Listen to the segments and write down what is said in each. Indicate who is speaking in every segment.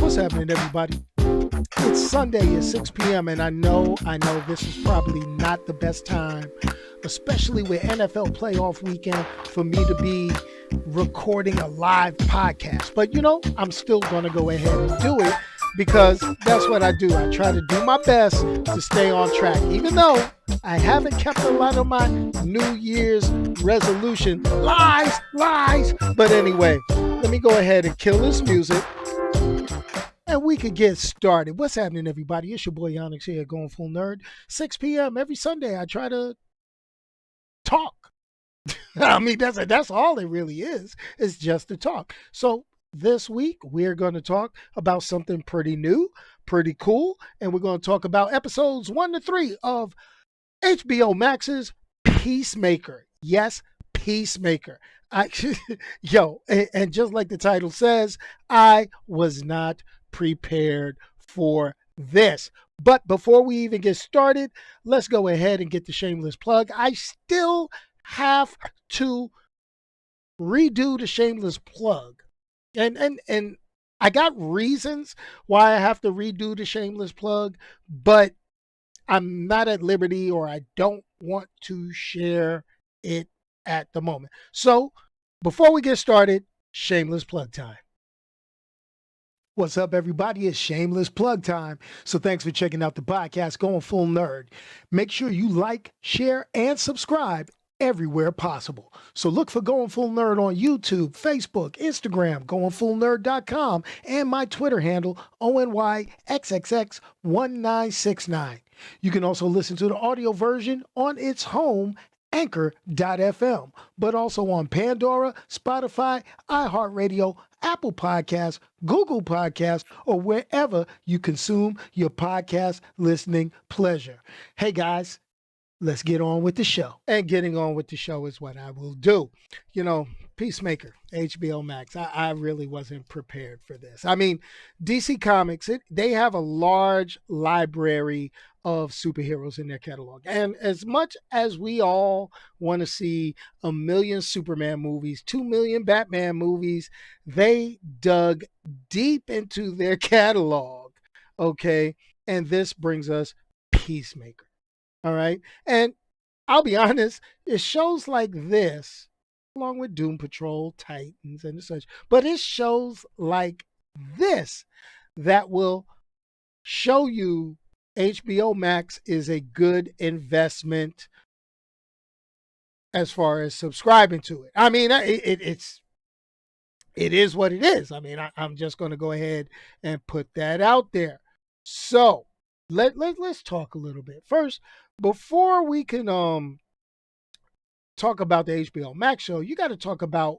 Speaker 1: What's happening, everybody? It's Sunday at 6 p.m. and I know this is probably not the best time, especially with NFL playoff weekend, for me to be recording a live podcast. But I'm still going to go ahead and do it because that's what I do. I try to do my best to stay on track, even though I haven't kept a lot of my New Year's resolution. Lies. But anyway, let me go ahead and kill this music and we could get started. What's happening, everybody? It's your boy Onyx here, Going Full Nerd. 6 p.m. every Sunday, I try to talk. I mean, that's all it really is. It's just to talk. So this week, we're going to talk about something pretty new, pretty cool, and we're going to talk about episodes 1 to 3 of HBO Max's Peacemaker. Yes, Peacemaker. And just like the title says, I was not prepared for this. But before we even get started, let's go ahead and get the shameless plug. I still have to redo the shameless plug. And I got reasons why I have to redo the shameless plug, but I'm not at liberty, or I don't want to share it at the moment. So before we get started, shameless plug time. What's up, everybody? It's shameless plug time. So thanks for checking out the podcast, Going Full Nerd. Make sure you like, share, and subscribe everywhere possible. So look for Going Full Nerd on YouTube, Facebook, Instagram, goingfullnerd.com, and my Twitter handle, ONYXXX1969. You can also listen to the audio version on its home, Anchor.fm, but also on Pandora, Spotify, iHeartRadio, Apple Podcasts, Google Podcasts, or wherever you consume your podcast listening pleasure. Hey guys, let's get on with the show. And getting on with the show is what I will do. Peacemaker, HBO Max. I really wasn't prepared for this. I mean, DC Comics, they have a large library of superheroes in their catalog. And as much as we all want to see 1 million Superman movies, 2 million Batman movies, they dug deep into their catalog, okay? And this brings us Peacemaker, all right? And I'll be honest, it shows like this, along with Doom Patrol, Titans, and such, but it shows like this that will show you HBO Max is a good investment as far as subscribing to it. I mean, it is what it is. I mean, I'm just going to go ahead and put that out there. So let's talk a little bit first before we can talk about the HBO Max show. You got to talk about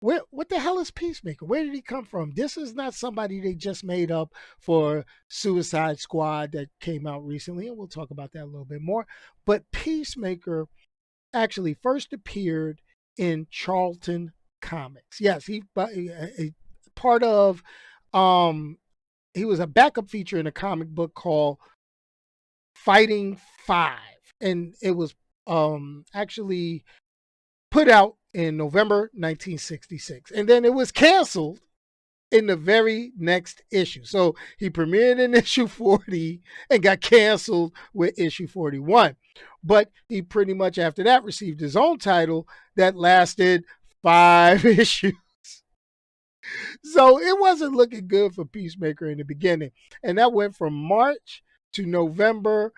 Speaker 1: what the hell is Peacemaker? Where did he come from? This is not somebody they just made up for Suicide Squad that came out recently, and we'll talk about that a little bit more. But Peacemaker actually first appeared in Charlton Comics. Yes, he part of he was a backup feature in a comic book called Fighting 5, and it was actually put out in November 1966, and then it was canceled in the very next issue. So he premiered in issue 40 and got canceled with issue 41. But he pretty much after that received his own title that lasted 5 issues. So it wasn't looking good for Peacemaker in the beginning. And that went from March to November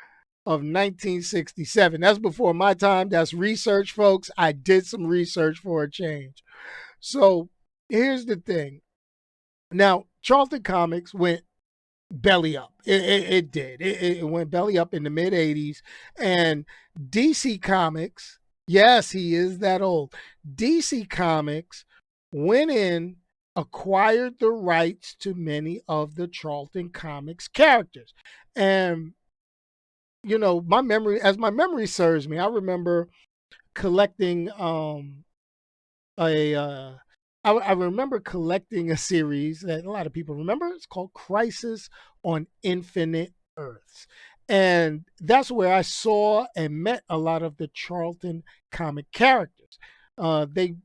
Speaker 1: of 1967. That's before my time. That's research, folks. I did some research for a change. So here's the thing. Now, Charlton Comics went belly up. It did. It went belly up in the mid 80s. And DC Comics, yes, he is that old. DC Comics went in acquired the rights to many of the Charlton Comics characters. And my memory serves me, I remember collecting a I remember collecting a series that a lot of people remember. It's called Crisis on Infinite Earths. And that's where I saw and met a lot of the Charlton comic characters. They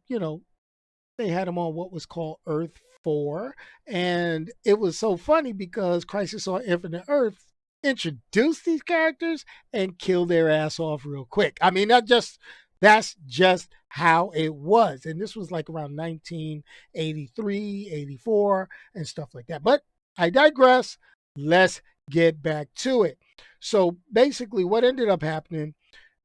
Speaker 1: had them on what was called Earth 4. And it was so funny because Crisis on Infinite Earth introduced these characters and killed their ass off real quick. I mean, that's just how it was. And this was like around 1983, 84, and stuff like that. But I digress. Let's get back to it. So basically, what ended up happening,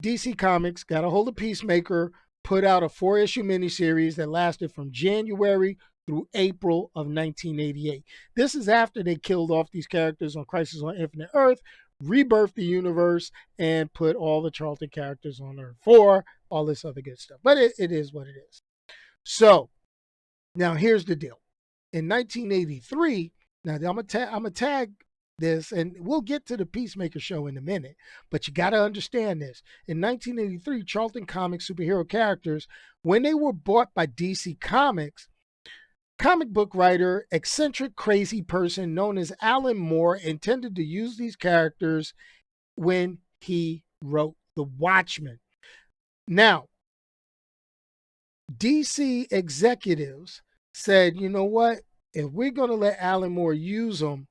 Speaker 1: DC Comics got a hold of Peacemaker, put out a 4-issue miniseries that lasted from January through April of 1988. This is after they killed off these characters on Crisis on Infinite Earth, rebirthed the universe, and put all the Charlton characters on Earth 4, all this other good stuff. But it is what it is. So, now here's the deal. In 1983, now I'm going to tag this, and we'll get to the Peacemaker show in a minute, but you got to understand this. In 1983, Charlton Comics superhero characters, when they were bought by DC Comics, comic book writer, eccentric, crazy person known as Alan Moore intended to use these characters when he wrote The Watchmen. Now, DC executives said, you know what? If we're going to let Alan Moore use them,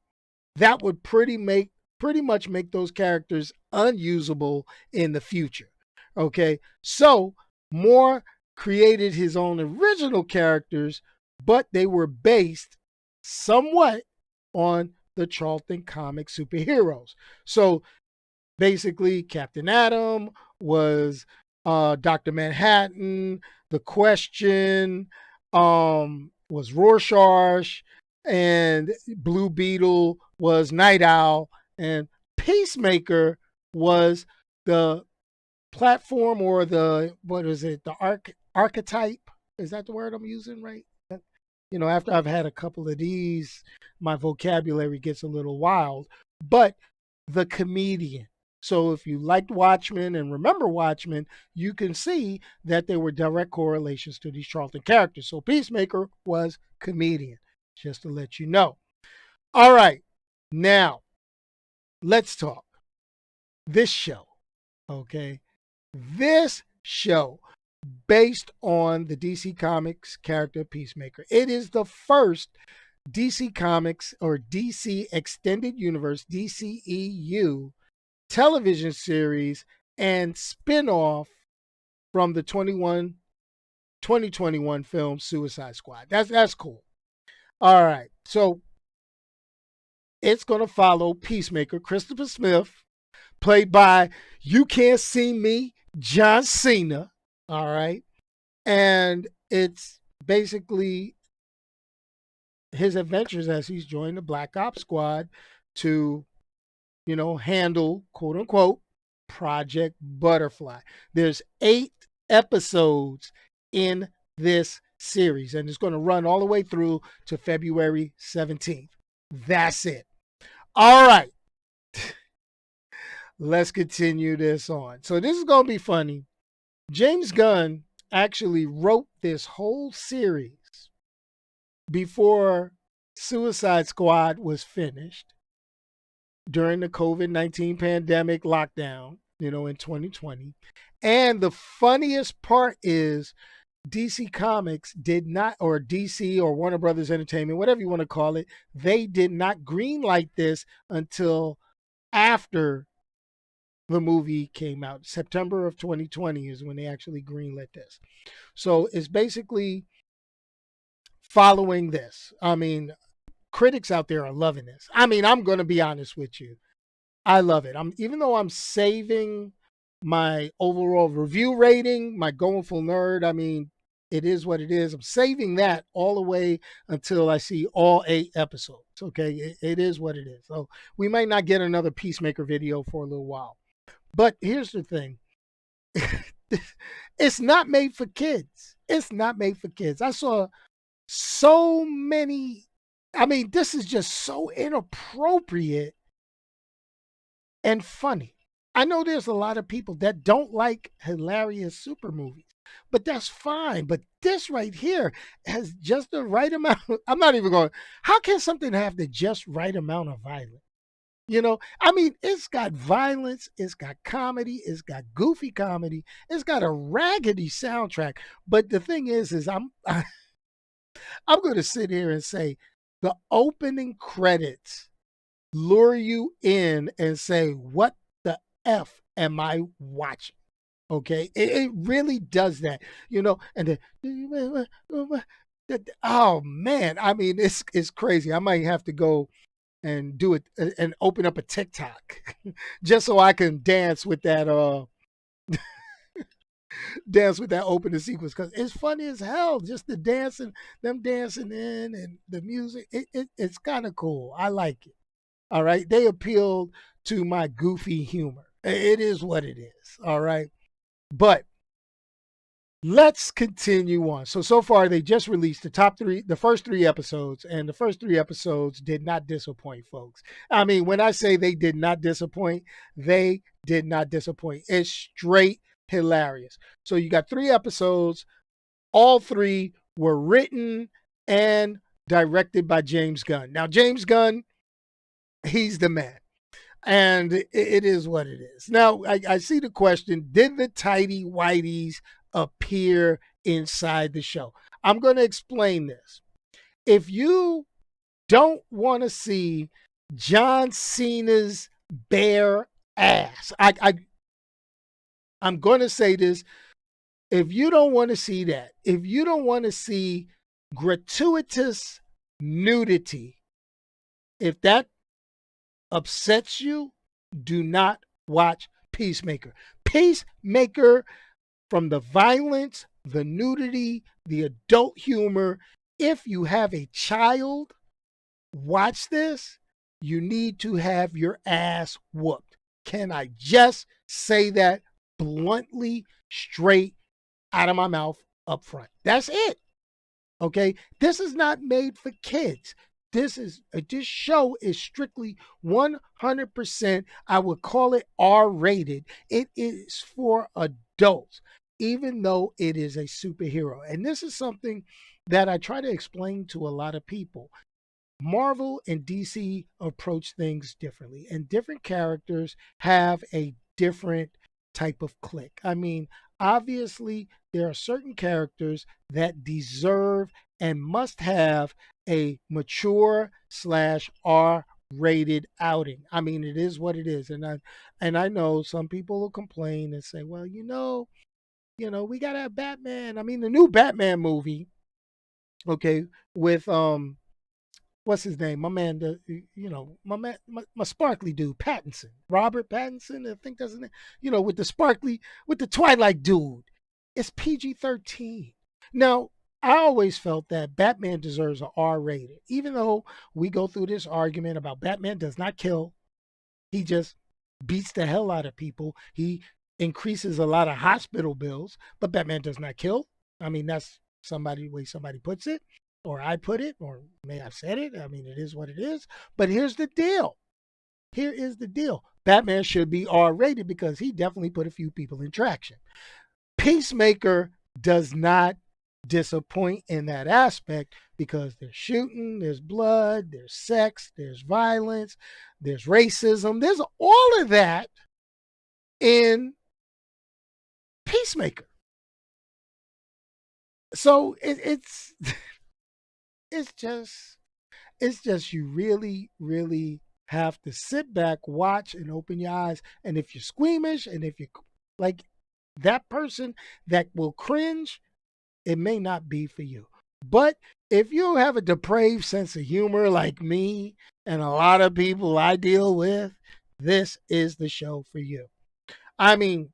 Speaker 1: that would pretty much make those characters unusable in the future. Okay, so Moore created his own original characters, but they were based somewhat on the Charlton comic superheroes. So basically, Captain Atom was Dr. Manhattan, The Question was Rorschach, and Blue Beetle was Night Owl, and Peacemaker was the platform, or the, what is it, the archetype? Is that the word I'm using, right? After I've had a couple of these, my vocabulary gets a little wild, but the comedian. So if you liked Watchmen and remember Watchmen, you can see that there were direct correlations to these Charlton characters. So Peacemaker was comedian, just to let you know. All right, now let's talk. This show, okay? This show, based on the DC Comics character Peacemaker. It is the first DC Comics or DC Extended Universe, DCEU, television series and spin-off from the 2021 film Suicide Squad. That's cool. All right. So it's going to follow Peacemaker, Christopher Smith, played by You Can't See Me, John Cena. All right. And it's basically his adventures as he's joined the Black Ops squad to, handle, quote unquote, Project Butterfly. There's 8 episodes in this series, and it's going to run all the way through to February 17th. That's it. All right. Let's continue this on. So this is going to be funny. James Gunn actually wrote this whole series before Suicide Squad was finished during the COVID-19 pandemic lockdown, in 2020. And the funniest part is DC Comics did not, or DC or Warner Brothers Entertainment, whatever you want to call it, they did not greenlight this until after the movie came out. September of 2020 is when they actually greenlit this. So it's basically following this. I mean, critics out there are loving this. I mean, I'm going to be honest with you. I love it. Even though I'm saving my overall review rating, my going full nerd, I mean, it is what it is. I'm saving that all the way until I see all 8 episodes. Okay, it is what it is. So we might not get another Peacemaker video for a little while. But here's the thing. It's not made for kids. It's not made for kids. I saw So many, I mean, this is just so inappropriate and funny. I know there's a lot of people that don't like hilarious super movies, but that's fine. But this right here has just the right amount. I'm not even going, how can something have the just right amount of violence? I mean, it's got violence, it's got comedy, it's got goofy comedy, it's got a raggedy soundtrack. But the thing is I'm going to sit here and say the opening credits lure you in and say, what the F am I watching? Okay. It really does that, and then, oh man, I mean, it's crazy. I might have to go and do it and open up a TikTok just so I can dance with that opening sequence because it's funny as hell. Just the dancing, them dancing in and the music. It's kind of cool. I like it. All right. They appealed to my goofy humor. It is what it is. All right. But let's continue on. So far they just released the first three episodes, and the first three episodes did not disappoint, folks. I mean, when I say they did not disappoint, they did not disappoint. It's straight hilarious. So you got three episodes. All three were written and directed by James Gunn. Now, James Gunn, he's the man. And it is what it is. Now, I see the question, did the tidy whiteys appear inside the show? I'm going to explain this. If you don't want to see John Cena's bare ass, I'm going to say this. If you don't want to see that, if you don't want to see gratuitous nudity, if that upsets you, do not watch Peacemaker. Peacemaker, from the violence, the nudity, the adult humor, if you have a child, watch this. You need to have your ass whooped. Can I just say that bluntly, straight out of my mouth up front? That's it. Okay, this is not made for kids. This show is strictly 100%. I would call it R-rated. It is for adults, even though it is a superhero. And this is something that I try to explain to a lot of people. Marvel and DC approach things differently, and different characters have a different type of click. I mean, obviously, there are certain characters that deserve and must have a mature slash R rated outing. I mean, it is what it is, and I know some people will complain and say, well, we gotta have Batman. I mean, the new Batman movie, okay, with what's his name? My man, my man, my sparkly dude, Pattinson, Robert Pattinson. I think that's his name. With the sparkly, with the Twilight dude. It's PG-13. Now, I always felt that Batman deserves an R rated, even though we go through this argument about Batman does not kill. He just beats the hell out of people. He increases a lot of hospital bills, but Batman does not kill. I mean, that's somebody way somebody puts it, or I put it, or may have said it. I mean, it is what it is. But here's the deal. Here is the deal. Batman should be R rated because he definitely put a few people in traction. Peacemaker does not disappoint in that aspect because there's shooting, there's blood, there's sex, there's violence, there's racism, there's all of that in Peacemaker. So it's it's just you really, really have to sit back, watch, and open your eyes. And if you're squeamish, and if you're like that person that will cringe, it may not be for you. But if you have a depraved sense of humor like me and a lot of people I deal with, this is the show for you. I mean,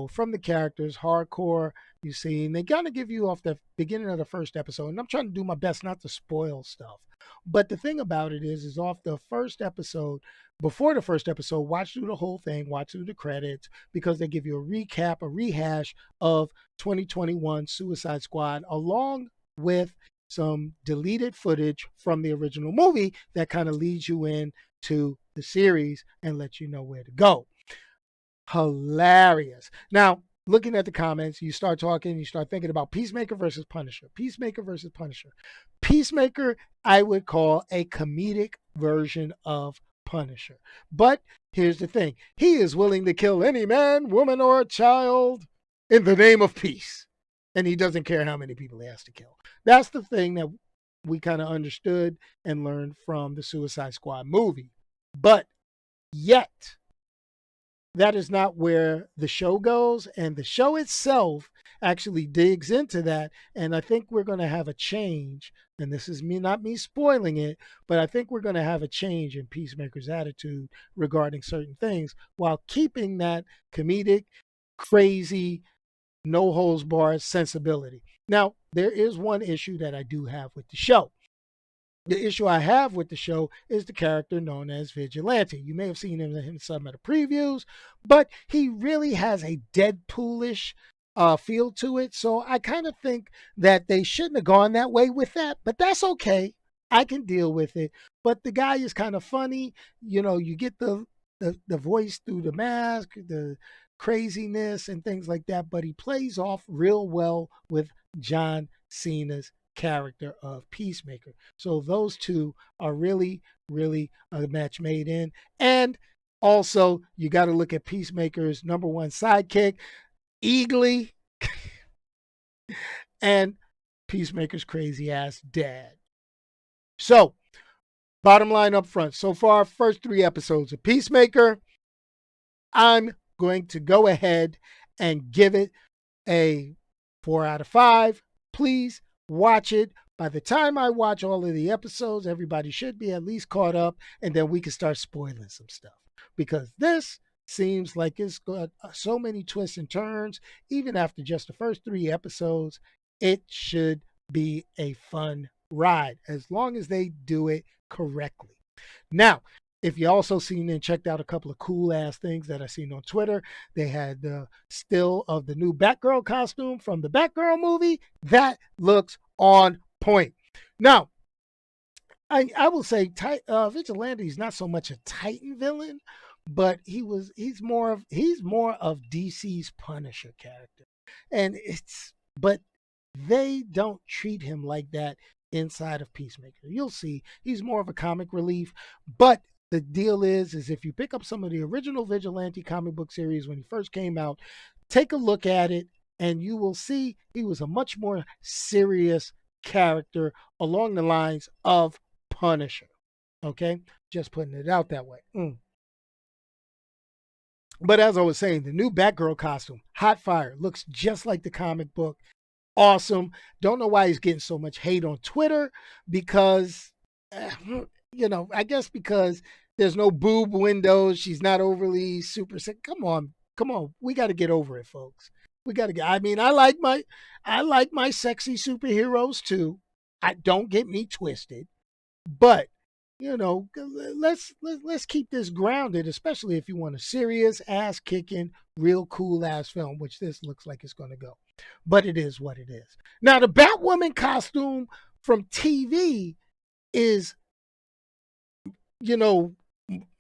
Speaker 1: from the characters, hardcore, you see, and they got to give you off the beginning of the first episode. And I'm trying to do my best not to spoil stuff. But the thing about it is off the first episode, before the first episode, watch through the whole thing, watch through the credits, because they give you a recap, a rehash of 2021 Suicide Squad, along with some deleted footage from the original movie that kind of leads you in to the series and lets you know where to go. Hilarious. Now, looking at the comments, you start talking, you start thinking about Peacemaker versus Punisher. Peacemaker versus Punisher. Peacemaker, I would call a comedic version of Punisher. But here's the thing, he is willing to kill any man, woman, or child in the name of peace. And he doesn't care how many people he has to kill. That's the thing that we kind of understood and learned from the Suicide Squad movie. But yet, that is not where the show goes. And the show itself actually digs into that. And I think we're going to have a change. And this is me, not me spoiling it, but I think we're going to have a change in Peacemaker's attitude regarding certain things while keeping that comedic, crazy, no holds barred sensibility. Now, there is one issue that I do have with the show. The issue I have with the show is the character known as Vigilante. You may have seen him in some of the previews, but he really has a Deadpoolish feel to it. So I kind of think that they shouldn't have gone that way with that, but that's okay. I can deal with it. But the guy is kind of funny. You know, you get the voice through the mask, the craziness and things like that, but he plays off real well with John Cena's character of Peacemaker. So those two are really, really a match made in. And also, you got to look at Peacemaker's number one sidekick, Eagly, and Peacemaker's crazy ass dad. So, bottom line up front. So far, first 3 episodes of Peacemaker, I'm going to go ahead and give it a 4 out of 5. Please watch it. By the time I watch all of the episodes, everybody should be at least caught up, and then we can start spoiling some stuff. Because this seems like it's got so many twists and turns. Even after just the first 3 episodes, it should be a fun ride as long as they do it correctly. Now, if you also seen and checked out a couple of cool ass things that I seen on Twitter, they had the still of the new Batgirl costume from the Batgirl movie. That looks on point. Now, I will say Vigilante is not so much a Titan villain, but he's more of DC's Punisher character. And but they don't treat him like that inside of Peacemaker. You'll see he's more of a comic relief, but the deal is if you pick up some of the original Vigilante comic book series when he first came out, take a look at it and you will see he was a much more serious character along the lines of Punisher. Okay? Just putting it out that way. But as I was saying, the new Batgirl costume, hot fire, looks just like the comic book. Awesome. Don't know why he's getting so much hate on Twitter because, I guess because there's no boob windows. She's not overly super sick. Come on. We got to get over it, folks. We got to get, I mean, I like my sexy superheroes too. Don't get me twisted, but let's keep this grounded, especially if you want a serious ass kicking, real cool ass film, which this looks like it's going to go. But it is what it is. Now the Batwoman costume from TV is,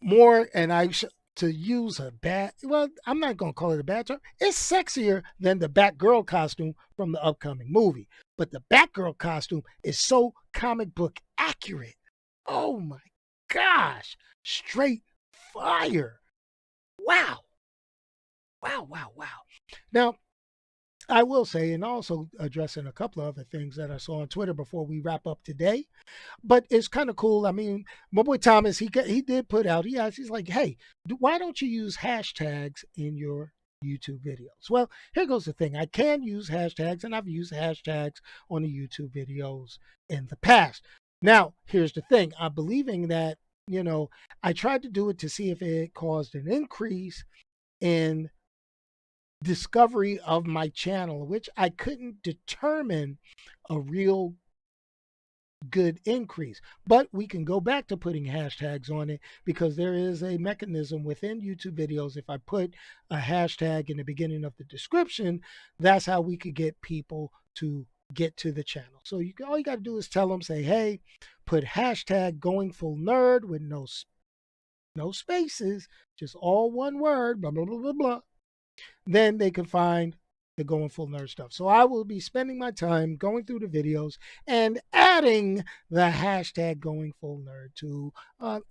Speaker 1: more, and to use a bad, well, I'm not going to call it a bad term. It's sexier than the Batgirl costume from the upcoming movie. But the Batgirl costume is so comic book accurate. Oh my gosh. Straight fire. Wow. Wow. Now, I will say, and also addressing a couple of other things that I saw on Twitter before we wrap up today, but it's kind of cool. I mean, my boy Thomas, he did put out, he's like, hey, why don't you use hashtags in your YouTube videos? Well, here goes the thing. I can use hashtags, and I've used hashtags on the YouTube videos in the past. Now, here's the thing. I'm believing that, I tried to do it to see if it caused an increase in discovery of my channel, which I couldn't determine a real good increase. But we can go back to putting hashtags on it because there is a mechanism within YouTube videos. If I put a hashtag in the beginning of the description, that's how we could get people to get to the channel. So all you got to do is tell them, say, hey, put hashtag going full nerd with no spaces, just all one word, blah, blah, blah, blah, blah. Then they can find the Going Full Nerd stuff. So I will be spending my time going through the videos and adding the hashtag Going Full Nerd to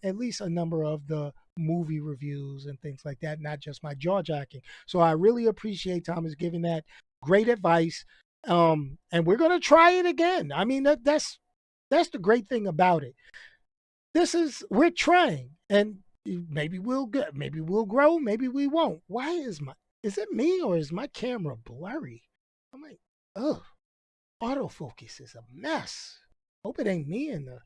Speaker 1: at least a number of the movie reviews and things like that, not just my jaw jacking. So I really appreciate Thomas giving that great advice. And we're going to try it again. I mean, that's the great thing about it. We're trying, and maybe we'll get, maybe we'll grow, maybe we won't. Why is it me or is my camera blurry? I'm like, oh, autofocus is a mess. Hope it ain't me in the.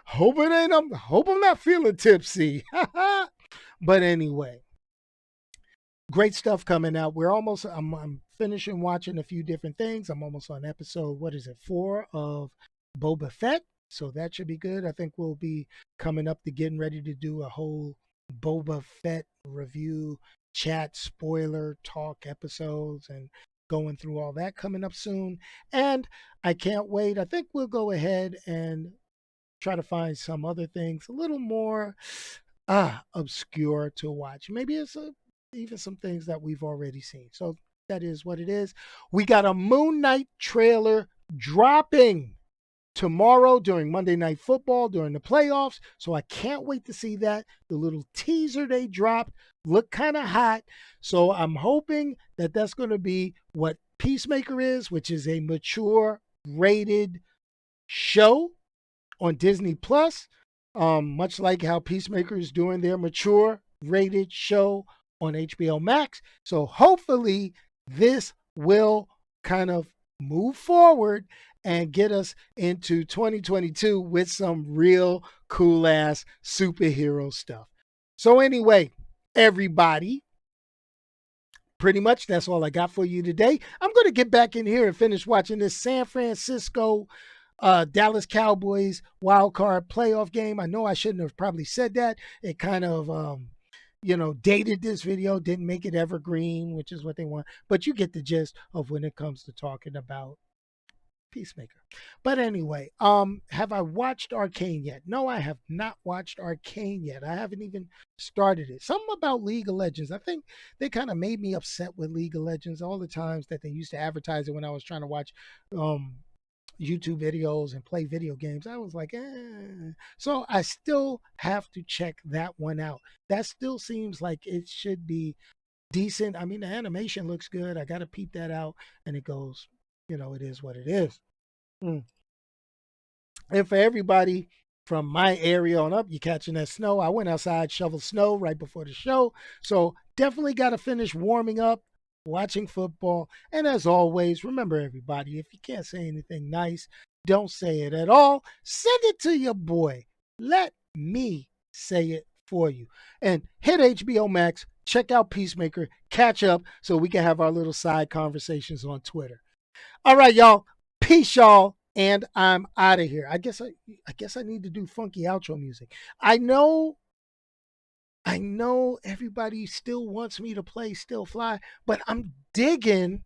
Speaker 1: Hope it ain't. Hope I'm not feeling tipsy. But anyway, great stuff coming out. I'm finishing watching a few different things. I'm almost on episode, 4 of Boba Fett. So that should be good. I think we'll be coming up to getting ready to do a whole Boba Fett review, chat, spoiler talk episodes, and going through all that coming up soon. And I can't wait. I think we'll go ahead and try to find some other things a little more obscure to watch. Maybe it's even some things that we've already seen. So that is what it is. We got a Moon Knight trailer dropping tomorrow during Monday Night Football, during the playoffs. So I can't wait to see that. The little teaser they dropped looked kind of hot. So I'm hoping that that's going to be what Peacemaker is, which is a mature rated show on Disney Plus, much like how Peacemaker is doing their mature rated show on HBO Max. So hopefully this will kind of move forward and get us into 2022 with some real cool ass superhero stuff. So anyway, everybody, pretty much that's all I got for you today. I'm going to get back in here and finish watching this San Francisco Dallas Cowboys wild card playoff game. I know I shouldn't have probably said that. It kind of dated this video, didn't make it evergreen, which is what they want. But you get the gist of when it comes to talking about Peacemaker. But anyway, have I watched Arcane yet? No, I have not watched Arcane yet. I haven't even started it. Something about League of Legends. I think they kind of made me upset with League of Legends all the times that they used to advertise it when I was trying to watch YouTube videos and play video games. I was like, So I still have to check that one out. That still seems like it should be decent. I mean, the animation looks good. I got to peep that out. And it goes, it is what it is. And for everybody from my area on up, you catching that snow. I went outside, shoveled snow right before the show. So definitely got to finish warming up, watching football. And as always, remember everybody, if you can't say anything nice, don't say it at all. Send it to your boy. Let me say it for you. And hit HBO Max, check out Peacemaker, catch up so we can have our little side conversations on Twitter. All right, y'all. Peace, y'all. And I'm out of here. I guess I need to do funky outro music. I know everybody still wants me to play Still Fly, but I'm digging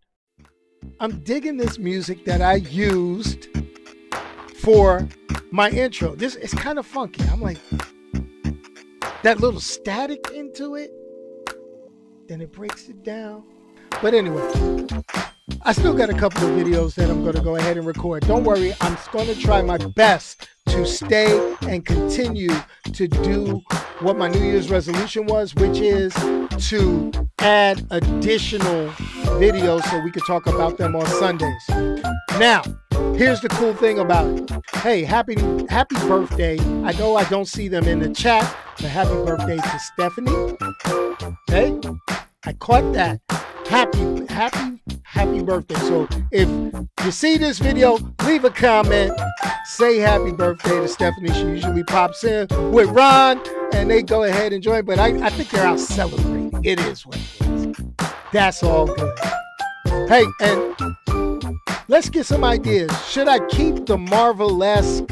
Speaker 1: this music that I used for my intro. It's kind of funky. I'm like, that little static into it, then it breaks it down. But anyway, I still got a couple of videos that I'm going to go ahead and record. Don't worry, I'm going to try my best to stay and continue to do what my New Year's resolution was, which is to add additional videos so we could talk about them on Sundays. Now, here's the cool thing about it. Hey, happy birthday. I know I don't see them in the chat, but happy birthday to Stephanie. Hey, I caught that. Happy birthday. So if you see this video, leave a comment, say happy birthday to Stephanie. She usually pops in with Ron and they go ahead and join, but I think they're out celebrating. It is what it is. That's all good. Hey, and let's get some ideas. Should I keep the Marvel-esque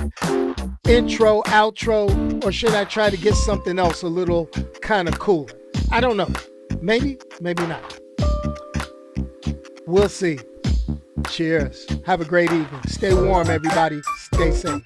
Speaker 1: intro, outro, or should I try to get something else a little kind of cooler? I don't know. Maybe not. We'll see. Cheers. Have a great evening. Stay warm, everybody. Stay safe.